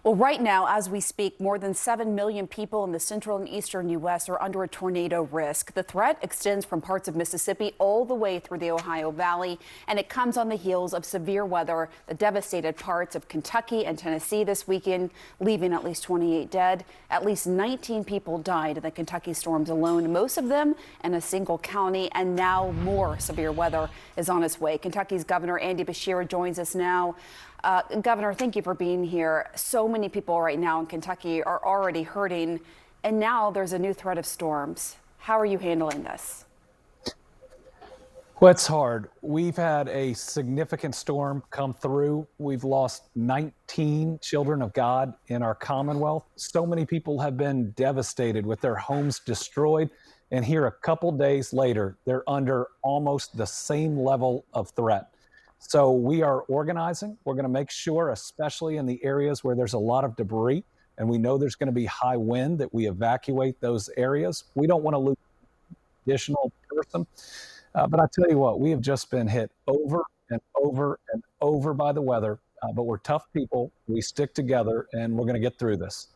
Well, right now, as we speak, more than 7 million people in the central and eastern U.S. are under a tornado risk. The threat extends from parts of Mississippi all the way through the Ohio Valley, and it comes on the heels of severe weather that devastated parts of Kentucky and Tennessee this weekend, leaving at least 28 dead. At least 19 people died in the Kentucky storms alone, most of them in a single county, and now more severe weather is on its way. Kentucky's Governor Andy Beshear joins us now. Governor, thank you for being here. So many people right now in Kentucky are already hurting, and now there's a new threat of storms. How are you handling this? Well, it's hard. We've had a significant storm come through. We've lost 19 children of God in our Commonwealth. So many people have been devastated with their homes destroyed. And here a couple days later, they're under almost the same level of threat. So we are organizing. We're going to make sure, especially in the areas where there's a lot of debris and we know there's going to be high wind, that we evacuate those areas. We don't want to lose additional person. But I tell you what, we have just been hit over and over and over by the weather. But we're tough people. We stick together and we're going to get through this.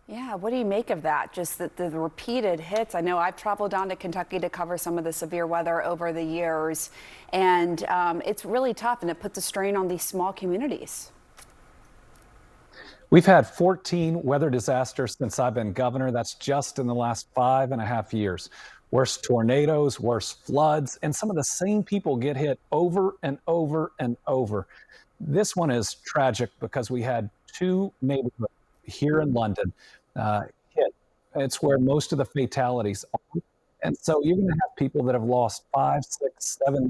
Yeah, what do you make of that? Just the repeated hits. I know I've traveled down to Kentucky to cover some of the severe weather over the years, and it's really tough, and it puts a strain on these small communities. We've had 14 weather disasters since I've been governor. That's just in the last 5.5 years. Worse tornadoes, worse floods, and some of the same people get hit over and over and over. This one is tragic because we had two neighborhoods here in London hit. It's where most of the fatalities are. And so you're going to have people that have lost 5, 6, 7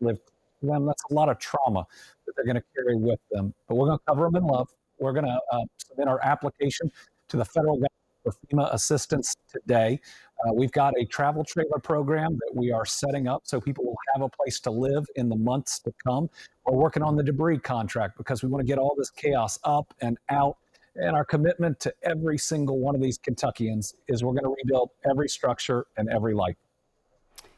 lived them. That's a lot of trauma that they're going to carry with them. But we're going to cover them in love. We're going to submit our application to the federal government for FEMA assistance today. We've got a travel trailer program that we are setting up so people will have a place to live in the months to come. We're working on the debris contract because we want to get all this chaos up and out. And our commitment to every single one of these Kentuckians is we're going to rebuild every structure and every life.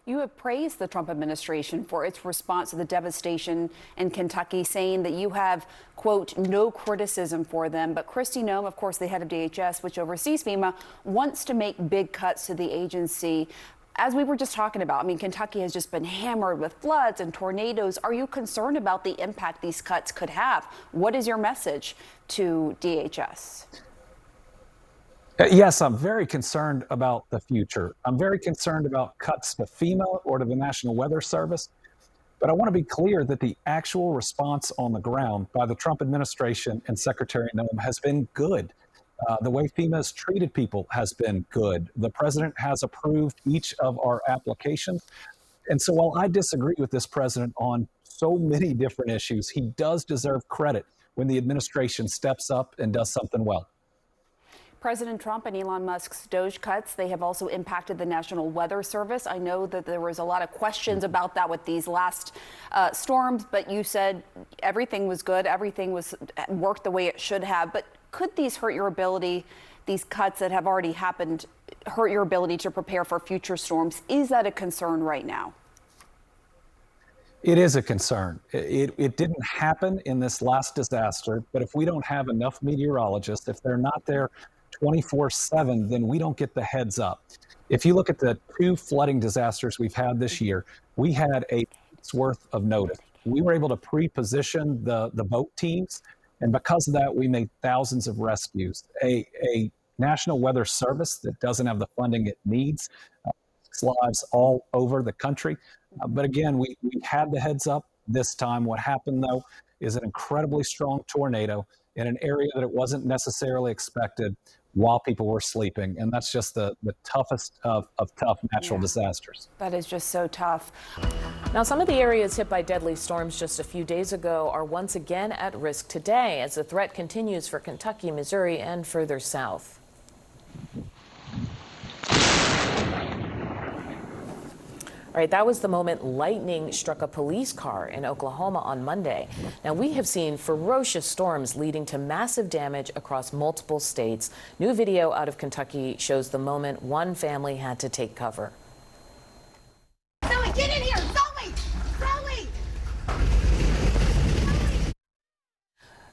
You have praised the Trump administration for its response to the devastation in Kentucky, saying that you have, quote, no criticism for them. But Kristi Noem, of course, the head of DHS, which oversees FEMA, wants to make big cuts to the agency. As we were just talking about, I mean, Kentucky has just been hammered with floods and tornadoes. Are you concerned about the impact these cuts could have? What is your message to DHS? Yes, I'm very concerned about the future. I'm very concerned about cuts to FEMA or to the National Weather Service. But I want to be clear that the actual response on the ground by the Trump administration and Secretary Noem has been good. The way FEMA has treated people has been good. The president has approved each of our applications. And so while I disagree with this president on so many different issues, he does deserve credit when the administration steps up and does something well. President Trump and Elon Musk's DOGE cuts, they have also impacted the National Weather Service. I know that there was a lot of questions about that with these last storms, but you said everything was good, everything was worked the way it should have. But could these hurt your ability, these cuts that have already happened, hurt your ability to prepare for future storms? Is that a concern right now? It is a concern. It didn't happen in this last disaster, but if we don't have enough meteorologists, if they're not there 24/7, then we don't get the heads up. If you look at the 2 flooding disasters we've had this year, we had a week's worth of notice. We were able to pre-position the boat teams, and because of that, we made thousands of rescues. A National Weather Service that doesn't have the funding it needs lives all over the country. But again, we had the heads up this time. What happened, though, is an incredibly strong tornado in an area that it wasn't necessarily expected while people were sleeping. And that's just the toughest of tough natural disasters. That is just so tough. Now, some of the areas hit by deadly storms just a few days ago are once again at risk today as the threat continues for Kentucky, Missouri, and further south. All right, that was the moment lightning struck a police car in Oklahoma on Monday. Now, we have seen ferocious storms leading to massive damage across multiple states. New video out of Kentucky shows the moment one family had to take cover. Zoe, get in here! Zoe! Zoe!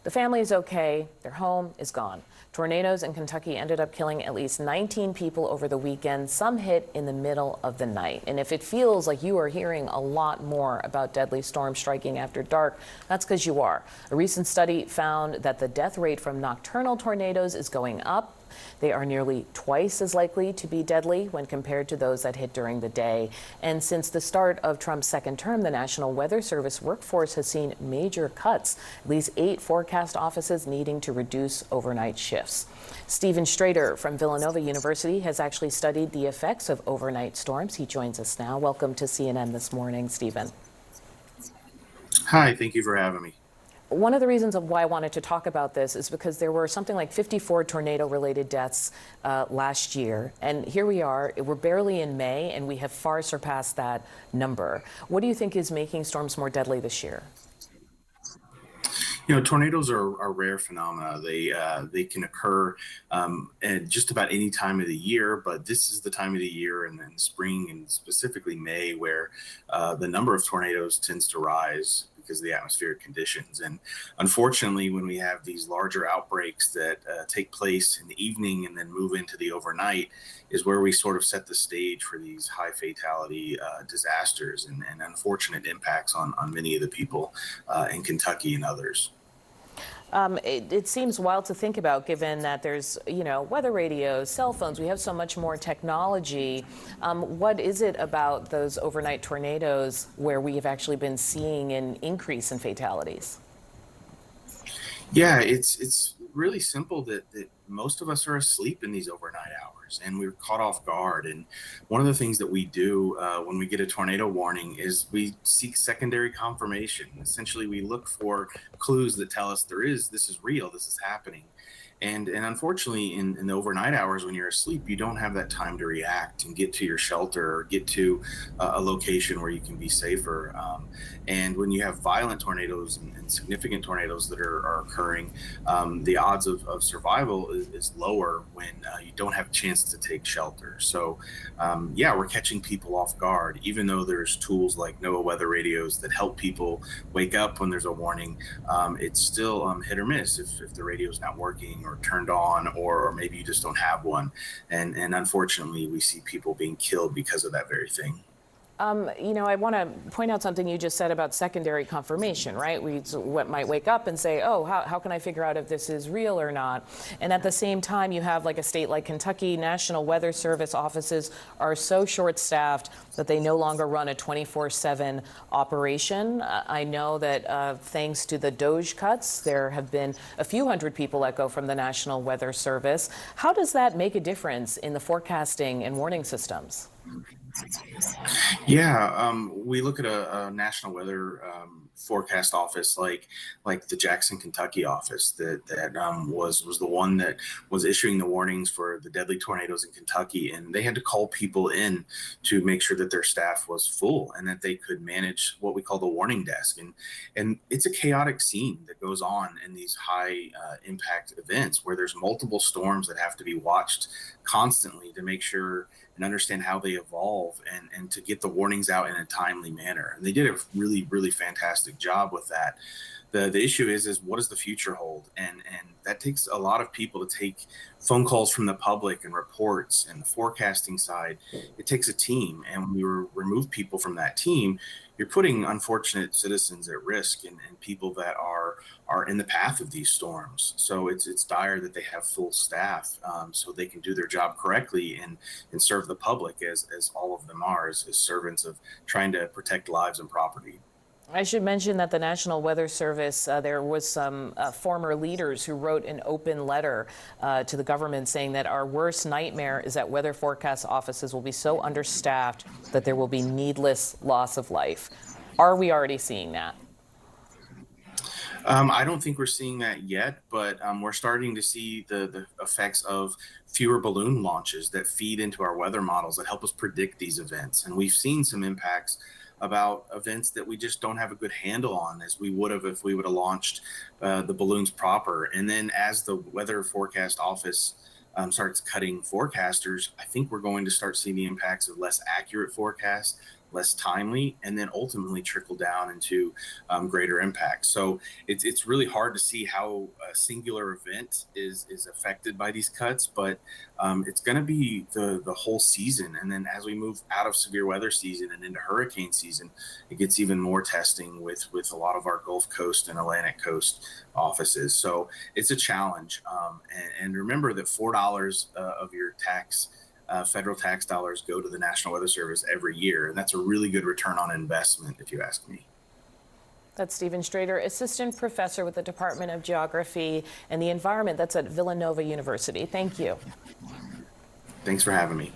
The family is okay. Their home is gone. Tornadoes in Kentucky ended up killing at least 19 people over the weekend. Some hit in the middle of the night. And if it feels like you are hearing a lot more about deadly storms striking after dark, that's because you are. A recent study found that the death rate from nocturnal tornadoes is going up. They are nearly twice as likely to be deadly when compared to those that hit during the day. And since the start of Trump's second term, the National Weather Service workforce has seen major cuts, at least 8 forecast offices needing to reduce overnight shifts. Stephen Strader from Villanova University has actually studied the effects of overnight storms. He joins us now. Welcome to CNN this morning, Stephen. Hi, thank you for having me. One of the reasons of why I wanted to talk about this is because there were something like 54 tornado-related deaths last year. And here we are, we're barely in May, and we have far surpassed that number. What do you think is making storms more deadly this year? You know, tornadoes are rare phenomena. They can occur at just about any time of the year, but this is the time of the year and then spring and specifically May where the number of tornadoes tends to rise because of the atmospheric conditions. And unfortunately, when we have these larger outbreaks that take place in the evening and then move into the overnight is where we sort of set the stage for these high fatality disasters and unfortunate impacts on many of the people in Kentucky and others. It seems wild to think about, given that there's, weather radios, cell phones, we have so much more technology. What is it about those overnight tornadoes where we have actually been seeing an increase in fatalities? Yeah, it's really simple that most of us are asleep in these overnight hours and we're caught off guard. And one of the things that we do when we get a tornado warning is we seek secondary confirmation. Essentially, we look for clues that tell us this is real, this is happening. And unfortunately, in the overnight hours when you're asleep, you don't have that time to react and get to your shelter or get to a location where you can be safer. And when you have violent tornadoes and significant tornadoes that are occurring, the odds of survival is lower when you don't have a chance to take shelter. So, yeah, we're catching people off guard, even though there's tools like NOAA weather radios that help people wake up when there's a warning. It's still hit or miss if the radio's not working or turned on, or maybe you just don't have one. And unfortunately, we see people being killed because of that very thing. I want to point out something you just said about secondary confirmation, right? We might wake up and say, oh, how can I figure out if this is real or not? And at the same time, you have like a state like Kentucky, National Weather Service offices are so short-staffed that they no longer run a 24/7 operation. I know that thanks to the DOGE cuts, there have been a few hundred people let go from the National Weather Service. How does that make a difference in the forecasting and warning systems? Yeah, we look at a national weather forecast office like the Jackson, Kentucky office that was the one that was issuing the warnings for the deadly tornadoes in Kentucky, and they had to call people in to make sure that their staff was full and that they could manage what we call the warning desk. And it's a chaotic scene that goes on in these high impact events where there's multiple storms that have to be watched constantly to make sure and understand how they evolve and to get the warnings out in a timely manner. And they did a really, really fantastic job with that. The issue is what does the future hold? And that takes a lot of people to take phone calls from the public and reports and the forecasting side. It takes a team. And when you remove people from that team, you're putting unfortunate citizens at risk and people that are in the path of these storms. So it's dire that they have full staff so they can do their job correctly and serve the public as all of them are as servants of trying to protect lives and property. I should mention that the National Weather Service, there was some former leaders who wrote an open letter to the government saying that our worst nightmare is that weather forecast offices will be so understaffed that there will be needless loss of life. Are we already seeing that? I don't think we're seeing that yet, but we're starting to see the effects of fewer balloon launches that feed into our weather models that help us predict these events. And we've seen some impacts about events that we just don't have a good handle on as we would have if we would have launched the balloons proper. And then as the weather forecast office starts cutting forecasters, I think we're going to start seeing the impacts of less accurate forecasts, less timely, and then ultimately trickle down into greater impact. So it's really hard to see how a singular event is affected by these cuts, but it's going to be the whole season. And then as we move out of severe weather season and into hurricane season, it gets even more testing with a lot of our Gulf Coast and Atlantic Coast offices. So it's a challenge. And remember that $4 of your federal tax dollars go to the National Weather Service every year. And that's a really good return on investment, if you ask me. That's Stephen Strader, assistant professor with the Department of Geography and the Environment. That's at Villanova University. Thank you. Thanks for having me.